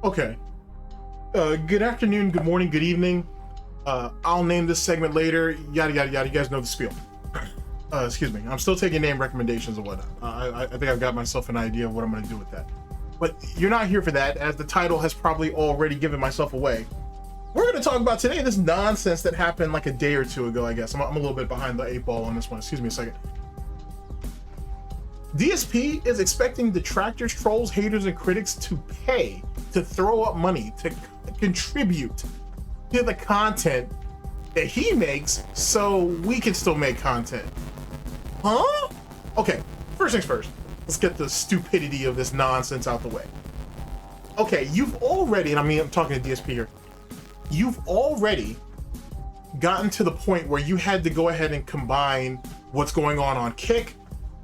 Okay. Good afternoon, good morning, good evening. I'll name this segment later. Yada yada yada. You guys know the spiel. Excuse me. I'm still taking name recommendations and whatnot. I think I've got myself an idea of what I'm going to do with that. But you're not here for that, as the title has probably already given myself away. We're going to talk about today this nonsense that happened like a day or two ago, I guess. I'm a little bit behind the 8 ball on this one. Excuse me a second. DSP is expecting detractors, trolls, haters, and critics to pay to throw up money to contribute to the content that he makes so we can still make content. Huh? Okay, first things first. Let's get the stupidity of this nonsense out the way. Okay, you've already, and I'm talking to DSP here, you've already gotten to the point where you had to go ahead and combine what's going on Kick,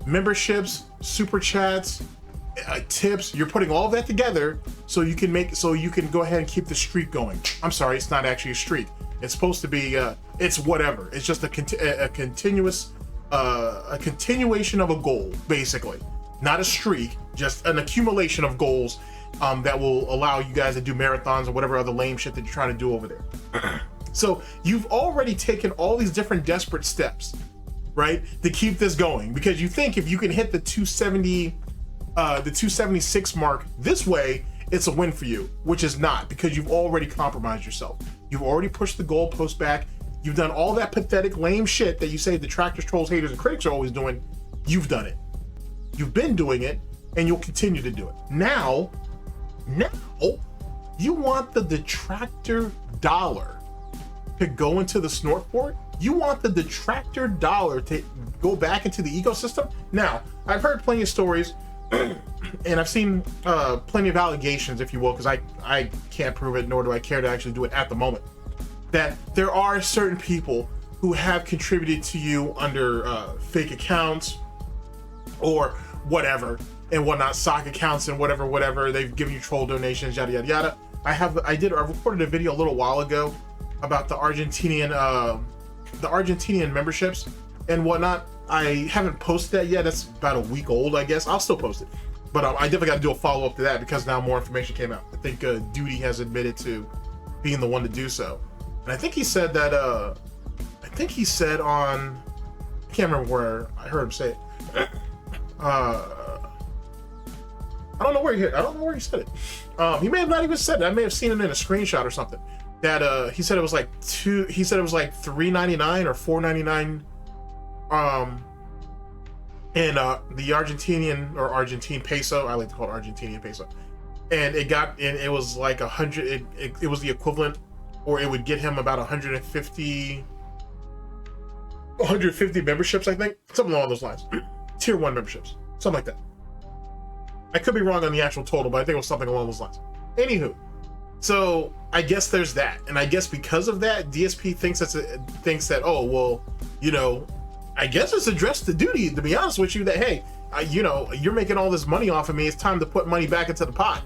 memberships, super chats, tips. You're putting all of that together so you can go ahead and keep the streak going. I'm sorry, it's not actually a streak. It's supposed to be it's whatever. It's just a continuation of a goal, basically. Not a streak, just an accumulation of goals that will allow you guys to do marathons or whatever other lame shit that you're trying to do over there. So you've already taken all these different desperate steps, right, to keep this going, because you think if you can hit the 270, the 276 mark this way, it's a win for you, which is not, because you've already compromised yourself. You've already pushed the goalpost back. You've done all that pathetic, lame shit that you say detractors, trolls, haters, and critics are always doing. You've done it. You've been doing it, and you'll continue to do it. Now, you want the detractor dollar to go into the snort port? You want the detractor dollar to go back into the ecosystem? Now, I've heard plenty of stories, and I've seen plenty of allegations, if you will, because I can't prove it, nor do I care to actually do it at the moment, that there are certain people who have contributed to you under fake accounts or whatever and whatnot, sock accounts and whatever. They've given you troll donations, yada yada yada. I recorded a video a little while ago about the Argentinian memberships and whatnot. I haven't posted that yet. That's about a week old, I guess. I'll still post it, but I definitely got to do a follow-up to that because now more information came out. I think Duty has admitted to being the one to do so, and I think he said that I can't remember where I heard him say it. I don't know where he said it. He may have not even said it. I may have seen it in a screenshot or something. That he said it was like $3.99 or $4.99 in the Argentine peso. I like to call it Argentinian peso. And it was like 100, it was the equivalent, or it would get him about 150 memberships, I think. Something along those lines. Tier 1 memberships. Something like that. I could be wrong on the actual total, but I think it was something along those lines. Anywho, so I guess there's that, and I guess because of that, DSP thinks that, oh well, you know, I guess it's addressed to Duty, to be honest with you, that hey, you know, you're making all this money off of me. It's time to put money back into the pot.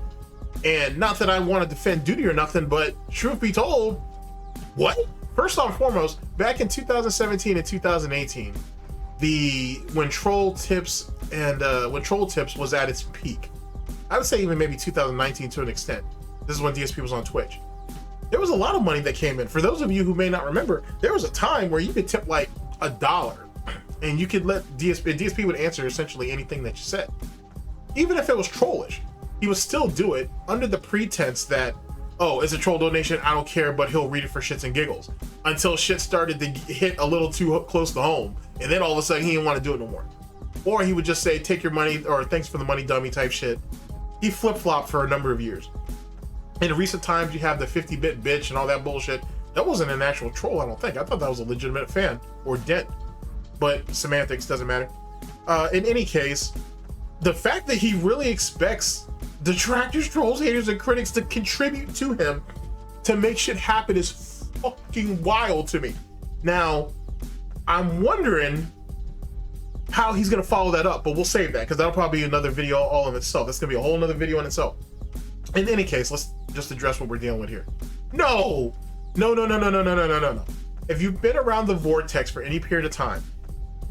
And not that I want to defend Duty or nothing, but truth be told, what? First and foremost, back in 2017 and 2018, when Troll Tips was at its peak, I would say even maybe 2019 to an extent. This is when DSP was on Twitch. There was a lot of money that came in. For those of you who may not remember, there was a time where you could tip like $1 and you could let DSP would answer essentially anything that you said. Even if it was trollish, he would still do it under the pretense that, oh, it's a troll donation, I don't care, but he'll read it for shits and giggles. Until shit started to hit a little too close to home, and then all of a sudden he didn't want to do it no more. Or he would just say, take your money, or thanks for the money, dummy type shit. He flip-flopped for a number of years. In recent times, you have the 50-bit bitch and all that bullshit. That wasn't an actual troll, I don't think. I thought that was a legitimate fan, or dent. But semantics, doesn't matter. In any case, the fact that he really expects detractors, trolls, haters, and critics to contribute to him to make shit happen is fucking wild to me. Now, I'm wondering how he's gonna follow that up, but we'll save that because that'll probably be another video all in itself. That's gonna be a whole nother video in itself. In any case, let's just address what we're dealing with here. No. If you've been around the vortex for any period of time,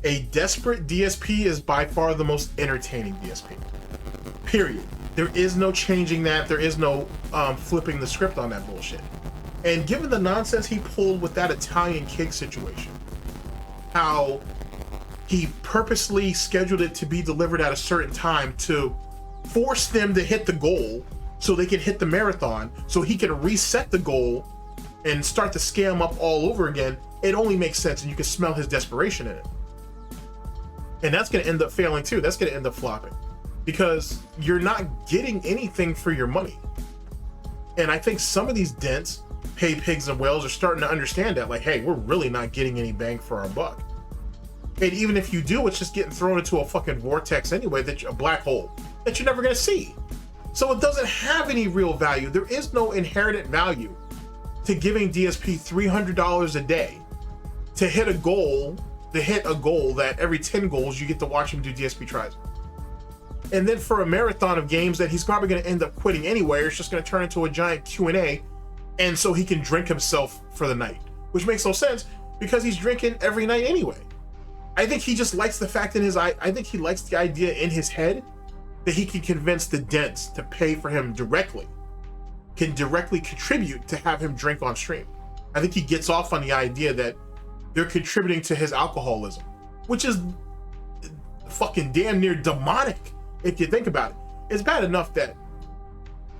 a desperate DSP is by far the most entertaining DSP. Period. There is no changing that. There is no flipping the script on that bullshit. And given the nonsense he pulled with that Italian kick situation, how he purposely scheduled it to be delivered at a certain time to force them to hit the goal so they can hit the marathon, so he can reset the goal and start to scam up all over again, it only makes sense, and you can smell his desperation in it. And that's going to end up failing too. That's going to end up flopping because you're not getting anything for your money. And I think some of these dents, pay pigs and whales, are starting to understand that, like, hey, we're really not getting any bang for our buck. And even if you do, it's just getting thrown into a fucking vortex anyway, a black hole that you're never going to see. So it doesn't have any real value. There is no inherent value to giving DSP $300 a day to hit a goal, that every 10 goals you get to watch him do DSP tries. And then for a marathon of games that he's probably going to end up quitting anyway, or it's just going to turn into a giant Q&A, and so he can drink himself for the night, which makes no sense because he's drinking every night anyway. I think he just likes the fact I think he likes the idea in his head that he can convince the dents to pay for him directly, can directly contribute to have him drink on stream. I think he gets off on the idea that they're contributing to his alcoholism, which is fucking damn near demonic if you think about it. It's bad enough that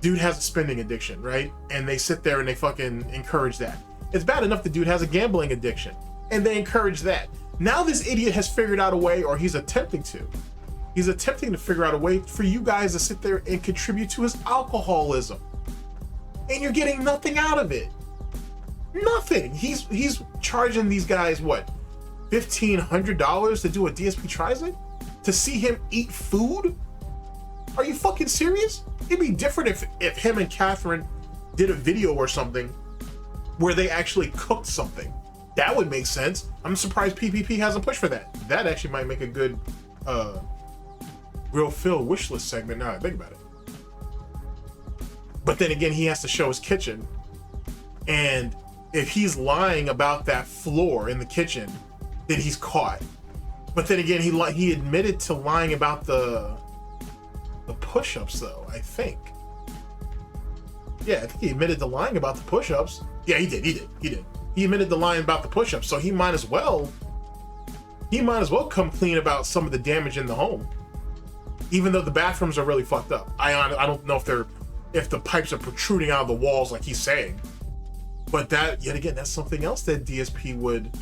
dude has a spending addiction, right? And they sit there and they fucking encourage that. It's bad enough the dude has a gambling addiction and they encourage that. Now this idiot has figured out a way, or he's attempting to figure out a way for you guys to sit there and contribute to his alcoholism. And you're getting nothing out of it. Nothing. He's charging these guys, what, $1,500 to do a DSP tries-in? To see him eat food? Are you fucking serious? It'd be different if him and Catherine did a video or something where they actually cooked something. That would make sense. I'm surprised PPP hasn't pushed for that. That actually might make a good Real Phil wish list segment now I think about it. But then again, he has to show his kitchen, and if he's lying about that floor in the kitchen, then he's caught. But then again, he admitted to lying about the push-ups though, I think. Yeah, I think he admitted to lying about the push-ups. Yeah, he did. He admitted to lying about the push-ups, so he might as well come clean about some of the damage in the home. Even though the bathrooms are really fucked up. I don't know if the pipes are protruding out of the walls like he's saying. But that, yet again, that's something else that DSP would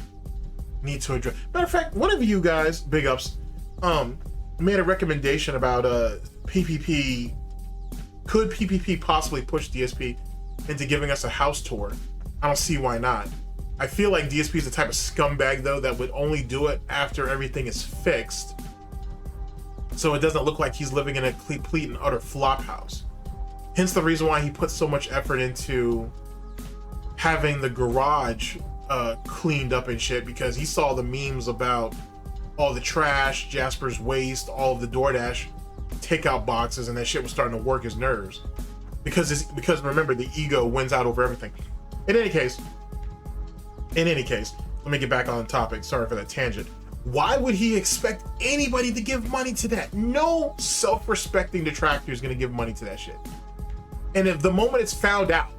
need to address. Matter of fact, one of you guys, big ups, made a recommendation about PPP. Could PPP possibly push DSP into giving us a house tour? I don't see why not. I feel like DSP is the type of scumbag though that would only do it after everything is fixed, so it doesn't look like he's living in a complete and utter flop house. Hence the reason why he put so much effort into having the garage cleaned up and shit, because he saw the memes about all the trash, Jasper's waste, all of the DoorDash takeout boxes, and that shit was starting to work his nerves. Because remember, the ego wins out over everything. In any case, let me get back on topic. Sorry for that tangent. Why would he expect anybody to give money to that? No self-respecting detractor is going to give money to that shit. And if the moment it's found out,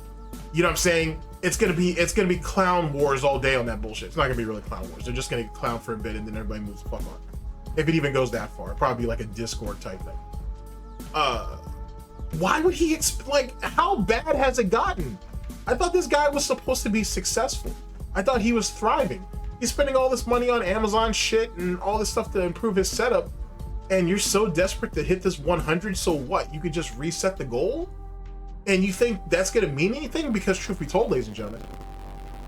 you know what I'm saying, it's gonna be clown wars all day on that bullshit. It's not gonna be really clown wars. They're just gonna clown for a bit and then everybody moves the fuck on. If it even goes that far, it'd probably be like a Discord type thing. Why would he like, how bad has it gotten? I thought this guy was supposed to be successful. I thought he was thriving. He's spending all this money on Amazon shit and all this stuff to improve his setup, and you're so desperate to hit this 100, so what? You could just reset the goal? And you think that's gonna mean anything? Because truth be told, ladies and gentlemen,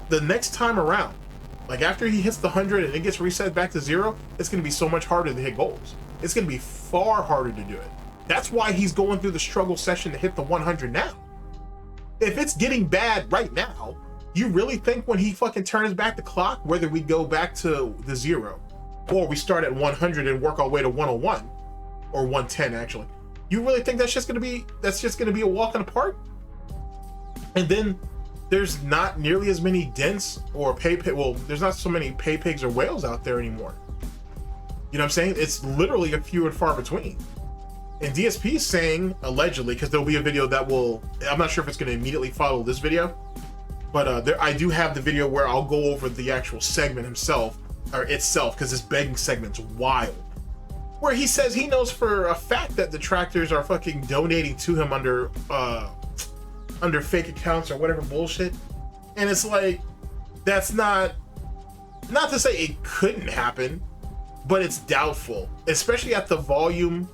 the next time around, like after he hits the 100 and it gets reset back to 0, it's gonna be so much harder to hit goals. It's gonna be far harder to do it. That's why he's going through the struggle session to hit the 100 now. If it's getting bad right now, you really think when he fucking turns back the clock, whether we go back to the 0 or we start at 100 and work our way to 101 or 110 actually, you really think that's just gonna be a walk in the park? And then there's not nearly as many dents or there's not so many pay pigs or whales out there anymore. You know what I'm saying? It's literally a few and far between. And DSP is saying, allegedly, because there'll be a video that will, I'm not sure if it's going to immediately follow this video, but I do have the video where I'll go over the actual segment itself, because this begging segment's wild. Where he says he knows for a fact that detractors are fucking donating to him under fake accounts or whatever bullshit. And it's like, that's not to say it couldn't happen, but it's doubtful, especially at the volume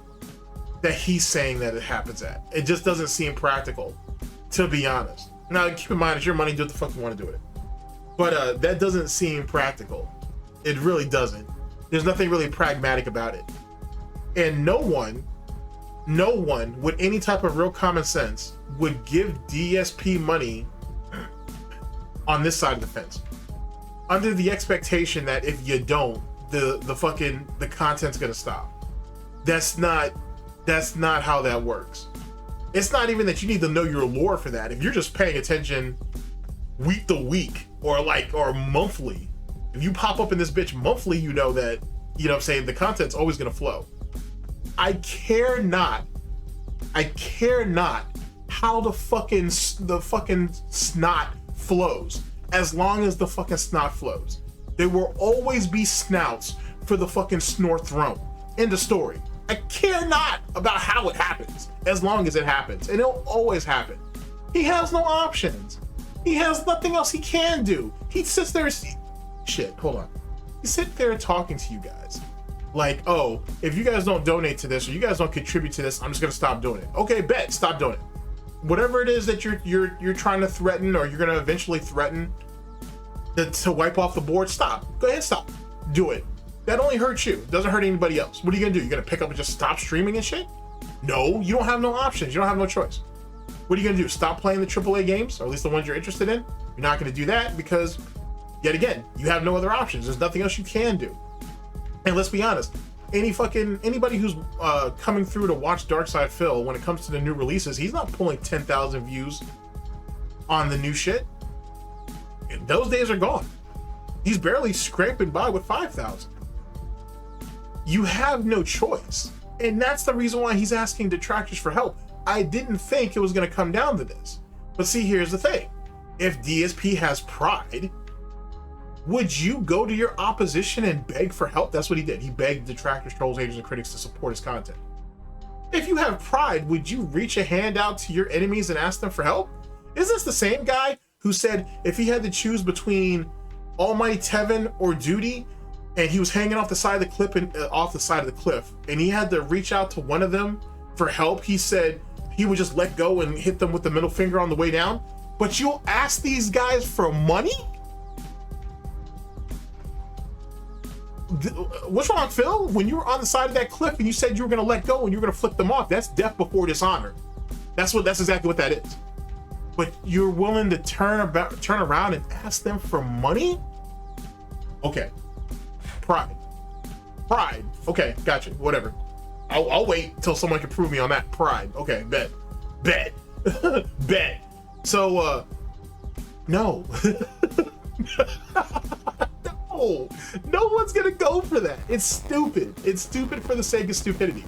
that he's saying that it happens at. It just doesn't seem practical, to be honest. Now, keep in mind, it's your money, do what the fuck you want to do with it. But that doesn't seem practical. It really doesn't. There's nothing really pragmatic about it. And no one with any type of real common sense would give DSP money on this side of the fence, under the expectation that if you don't, the content's gonna stop. That's not how that works. It's not even that you need to know your lore for that. If you're just paying attention week to week or monthly, if you pop up in this bitch monthly, you know that, you know what I'm saying, the content's always gonna flow. I care not how the fucking snot flows, as long as the fucking snot flows. There will always be snouts for the fucking snort throne. End of story. I care not about how it happens, as long as it happens, and it'll always happen. He has no options. He has nothing else he can do. He sits there, hold on. He sits there talking to you guys like, oh, if you guys don't donate to this or you guys don't contribute to this, I'm just gonna stop doing it. Okay, bet, stop doing it. Whatever it is that you're trying to threaten, or you're gonna eventually threaten to wipe off the board, stop. Go ahead, stop. Do it. That only hurts you. It doesn't hurt anybody else. What are you gonna do? You're gonna pick up and just stop streaming and shit? No, you don't have no options. You don't have no choice. What are you gonna do? Stop playing the AAA games, or at least the ones you're interested in? You're not gonna do that because, yet again, you have no other options. There's nothing else you can do. And let's be honest, anybody who's coming through to watch Darksydephil, when it comes to the new releases, he's not pulling 10,000 views on the new shit. Those days are gone. He's barely scraping by with 5,000. You have no choice. And that's the reason why he's asking detractors for help. I didn't think it was going to come down to this. But see, here's the thing. If DSP has pride, would you go to your opposition and beg for help? That's what he did. He begged detractors, trolls, haters, and critics to support his content. If you have pride, would you reach a hand out to your enemies and ask them for help? Is this the same guy who said if he had to choose between Almighty Tevin or Duty, and he was hanging off the side of the cliff, and he had to reach out to one of them for help, he said he would just let go and hit them with the middle finger on the way down? But you'll ask these guys for money? What's wrong, Phil? When you were on the side of that cliff and you said you were gonna let go and you were gonna flip them off, that's death before dishonor. That's exactly what that is. But you're willing to turn around and ask them for money? Okay. Pride. Okay, gotcha. Whatever. I'll wait till someone can prove me on that. Pride. Okay, bet. Bet. So, no. No one's gonna go for that. It's stupid. It's stupid for the sake of stupidity.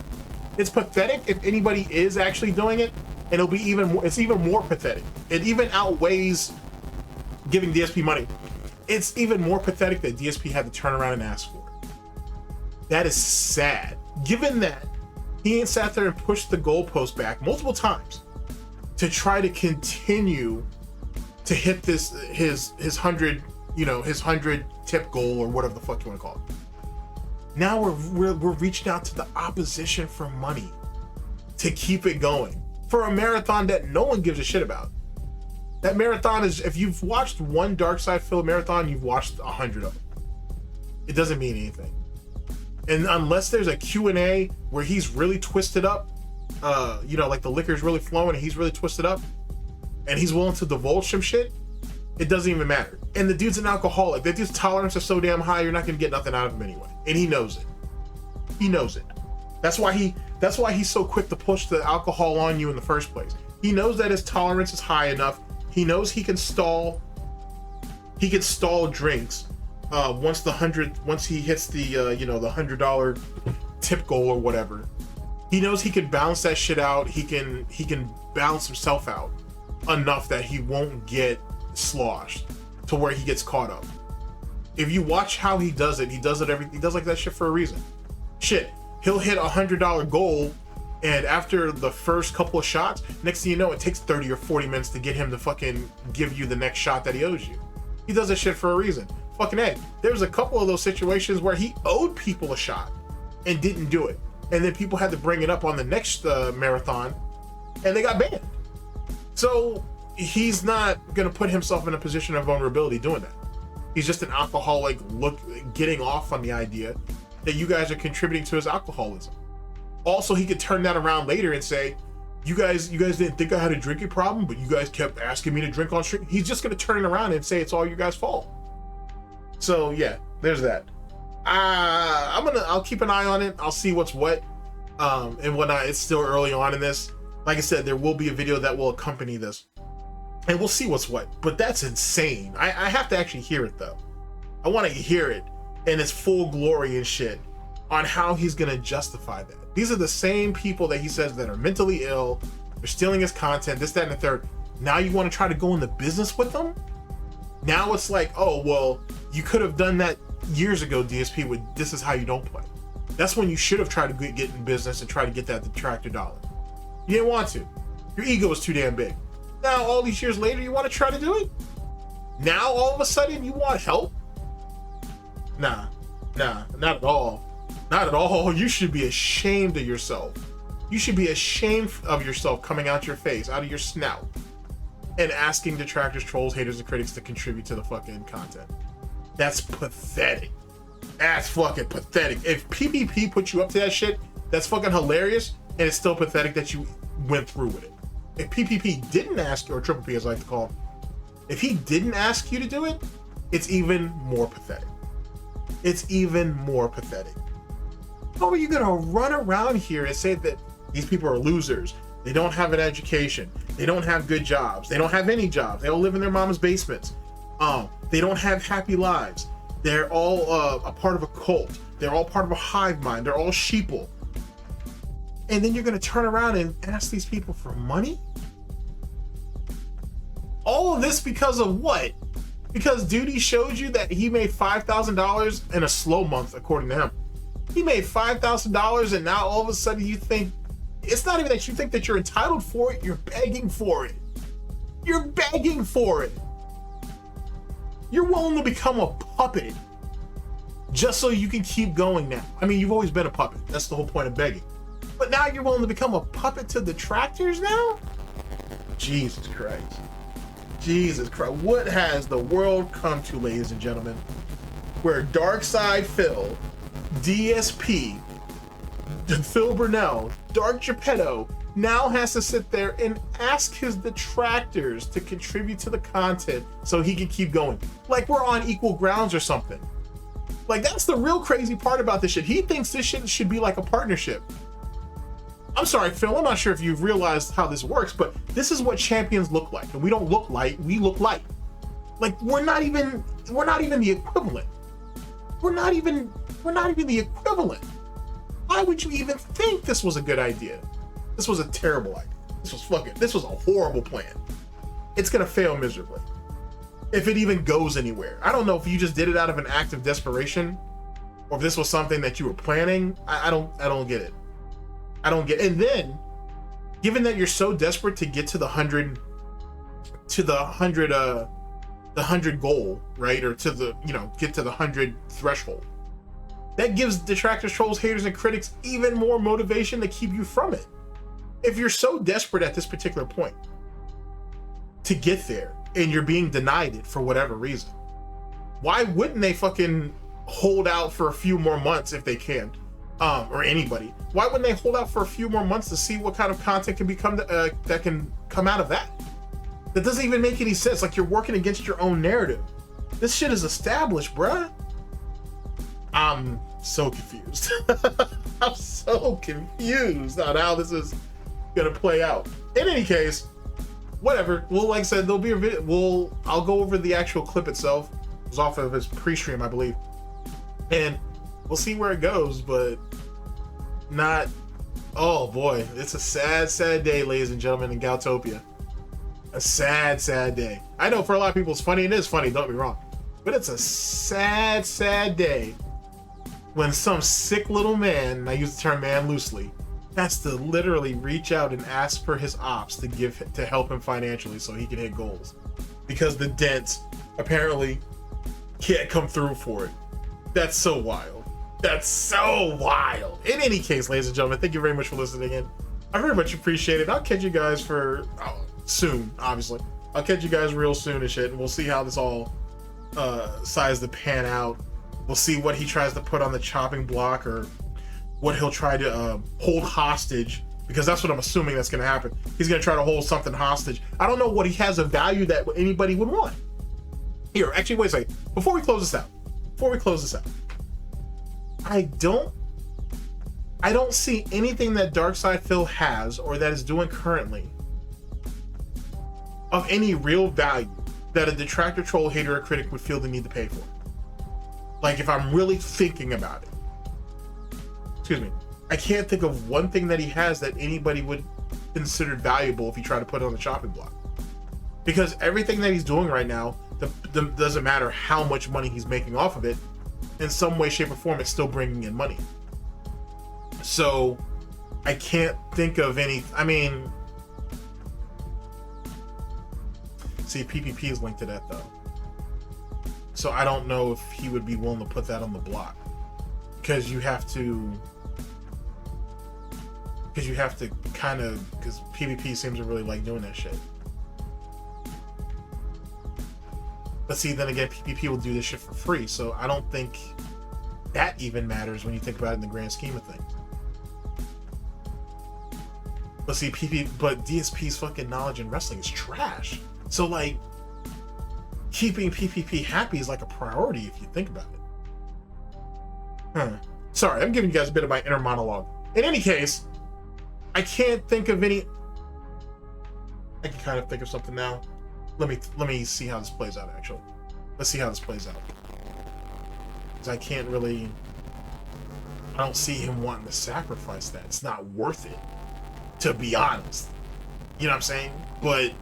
It's pathetic if anybody is actually doing it, and it'll be it's even more pathetic. It even outweighs giving DSP money. It's even more pathetic that DSP had to turn around and ask for it. That is sad, given that he ain't sat there and pushed the goalpost back multiple times to try to continue to hit his 100 tip goal, or whatever the fuck you want to call it. Now we're reaching out to the opposition for money to keep it going for a marathon that no one gives a shit about. That marathon is, if you've watched one Darksydephil marathon, you've watched 100 of them. It doesn't mean anything. And unless there's a Q&A where he's really twisted up, like the liquor's really flowing and he's really twisted up and he's willing to divulge some shit, it doesn't even matter. And the dude's an alcoholic. That dude's tolerance is so damn high, you're not gonna get nothing out of him anyway. And he knows it. He knows it. That's why he's so quick to push the alcohol on you in the first place. He knows that his tolerance is high enough. He knows he can stall drinks once he hits the the $100 tip goal or whatever. He knows he can balance that shit out. He can balance himself out enough that he won't get sloshed to where he gets caught up. If you watch how he does it he does like that shit for a reason. Shit, he'll hit $100 goal, and after the first couple of shots, next thing you know, it takes 30 or 40 minutes to get him to fucking give you the next shot that he owes you. He does that shit for a reason. Fucking A. There's a couple of those situations where he owed people a shot and didn't do it. And then people had to bring it up on the next marathon, and they got banned. So he's not gonna put himself in a position of vulnerability doing that. He's just an alcoholic getting off on the idea that you guys are contributing to his alcoholism. Also, he could turn that around later and say, you guys didn't think I had a drinking problem, but you guys kept asking me to drink on stream. He's just gonna turn it around and say it's all you guys' fault. So yeah, there's that. I'll keep an eye on it. I'll see what's what and whatnot. It's still early on in this. Like I said, there will be a video that will accompany this, and we'll see what's what. But that's insane. I have to actually hear it though. I want to hear it in its full glory and shit on how he's gonna justify that. These are the same people that he says that are mentally ill, they're stealing his content, this, that, and the third. Now you want to try to go into business with them? Now it's like, oh, well, you could have done that years ago, DSP, with this is how you don't play. That's when you should have tried to get in business and try to get that detractor dollar. You didn't want to. Your ego was too damn big. Now, all these years later, you want to try to do it? Now, all of a sudden, you want help? Nah, not at all. Not at all. You should be ashamed of yourself. You should be ashamed of yourself coming out your face, out of your snout, and asking detractors, trolls, haters, and critics to contribute to the fucking content. That's pathetic. That's fucking pathetic. If PPP put you up to that shit, that's fucking hilarious, and it's still pathetic that you went through with it. If PPP didn't ask you, or Triple P as I like to call him, if he didn't ask you to do it, it's even more pathetic. It's even more pathetic. How are you gonna run around here and say that these people are losers? They don't have an education. They don't have good jobs. They don't have any jobs. They all live in their mama's basements. They don't have happy lives. They're all a part of a cult. They're all part of a hive mind. They're all sheeple. And then you're gonna turn around and ask these people for money? All of this because of what? Because Duty showed you that he made $5,000 in a slow month, according to him. He made $5,000, and now all of a sudden you think, it's not even that you think that you're entitled for it, you're begging for it. You're begging for it. You're willing to become a puppet just so you can keep going now. I mean, you've always been a puppet. That's the whole point of begging. But now you're willing to become a puppet to the detractors now? Jesus Christ. Jesus Christ. What has the world come to, ladies and gentlemen? Where Darksydephil, DSP, Phil Burnell, Dark Geppetto now has to sit there and ask his detractors to contribute to the content so he can keep going. Like we're on equal grounds or something. Like that's the real crazy part about this shit. He thinks this shit should be like a partnership. I'm sorry, Phil, I'm not sure if you've realized how this works, but this is what champions look like. And we don't look light, we look light. Like we're not even the equivalent. We're not even the equivalent. Why would you even think this was a good idea? This was a terrible idea. This was a horrible plan. It's gonna fail miserably. If it even goes anywhere. I don't know if you just did it out of an act of desperation or if this was something that you were planning. I don't get it. I don't get it. And then, given that you're so desperate to get to the 100 goal, right? Or to the, get to the 100 threshold. That gives detractors, trolls, haters, and critics even more motivation to keep you from it. If you're so desperate at this particular point to get there and you're being denied it for whatever reason, why wouldn't they fucking hold out for a few more months if they can? Or anybody. Why wouldn't they hold out for a few more months to see what kind of content can become that can come out of that? That doesn't even make any sense. Like you're working against your own narrative. This shit is established, bruh. I'm so confused. I'm so confused on how this is gonna play out. In any case, whatever. Well, like I said, there'll be a video. I'll go over the actual clip itself. It was off of his pre-stream, I believe, and we'll see where it goes. But not oh boy, it's a sad, sad day, ladies and gentlemen, in Goutopia. A sad, sad day. I know for a lot of people it's funny. It is funny, don't be wrong. But it's a sad, sad day when some sick little man, and I use the term man loosely, has to literally reach out and ask for his ops to help him financially so he can hit goals. Because the dent apparently can't come through for it. That's so wild. That's so wild. In any case, ladies and gentlemen, thank you very much for listening in. I very much appreciate it. I'll catch you guys soon, obviously. I'll catch you guys real soon and shit, and we'll see how this all decides to pan out. We'll see what he tries to put on the chopping block, or what he'll try to hold hostage, because that's what I'm assuming that's going to happen. He's going to try to hold something hostage. I don't know what he has of value that anybody would want. Here, actually, wait a second. Before we close this out, I don't see anything that Darksydephil has or that is doing currently of any real value that a detractor, troll, hater, or critic would feel the need to pay for. Like, if I'm really thinking about it. Excuse me. I can't think of one thing that he has that anybody would consider valuable if he tried to put it on the chopping block. Because everything that he's doing right now, doesn't matter how much money he's making off of it, in some way, shape, or form, it's still bringing in money. So, I can't think of any, I mean, see, PPP is linked to that though. So I don't know if he would be willing to put that on the block. Because you have to kind of, because PvP seems to really like doing that shit. But see, then again, PvP will do this shit for free, so I don't think that even matters when you think about it in the grand scheme of things. But see, but DSP's fucking knowledge in wrestling is trash. So like, keeping PvP happy is like a priority if you think about it. Sorry, I'm giving you guys a bit of my inner monologue. In any case, I can't think of any. I can kind of think of something now. Let me see how this plays out. Actually, let's see how this plays out. Because I can't really. I don't see him wanting to sacrifice that. It's not worth it, to be honest. You know what I'm saying? But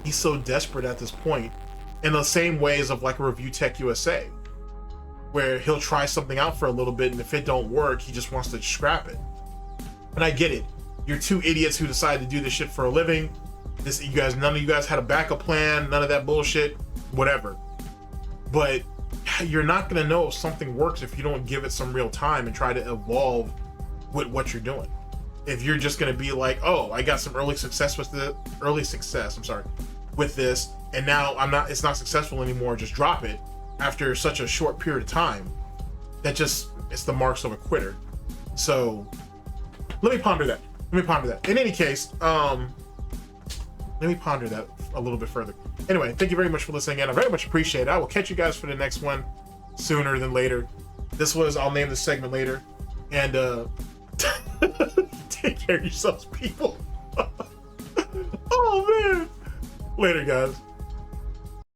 he's so desperate at this point, in the same ways of like a Review Tech USA, where he'll try something out for a little bit, and if it don't work, he just wants to scrap it. And I get it. You're two idiots who decide to do this shit for a living. None of you guys had a backup plan, none of that bullshit, whatever. But you're not gonna know if something works if you don't give it some real time and try to evolve with what you're doing. If you're just gonna be like, oh, I got some early success with this, and now it's not successful anymore, just drop it after such a short period of time, it's the marks of a quitter. So let me ponder that. In any case, let me ponder that a little bit further. Anyway, thank you very much for listening in. I very much appreciate it. I will catch you guys for the next one sooner than later. I'll name this segment later. And take care of yourselves, people. Oh man. Later, guys.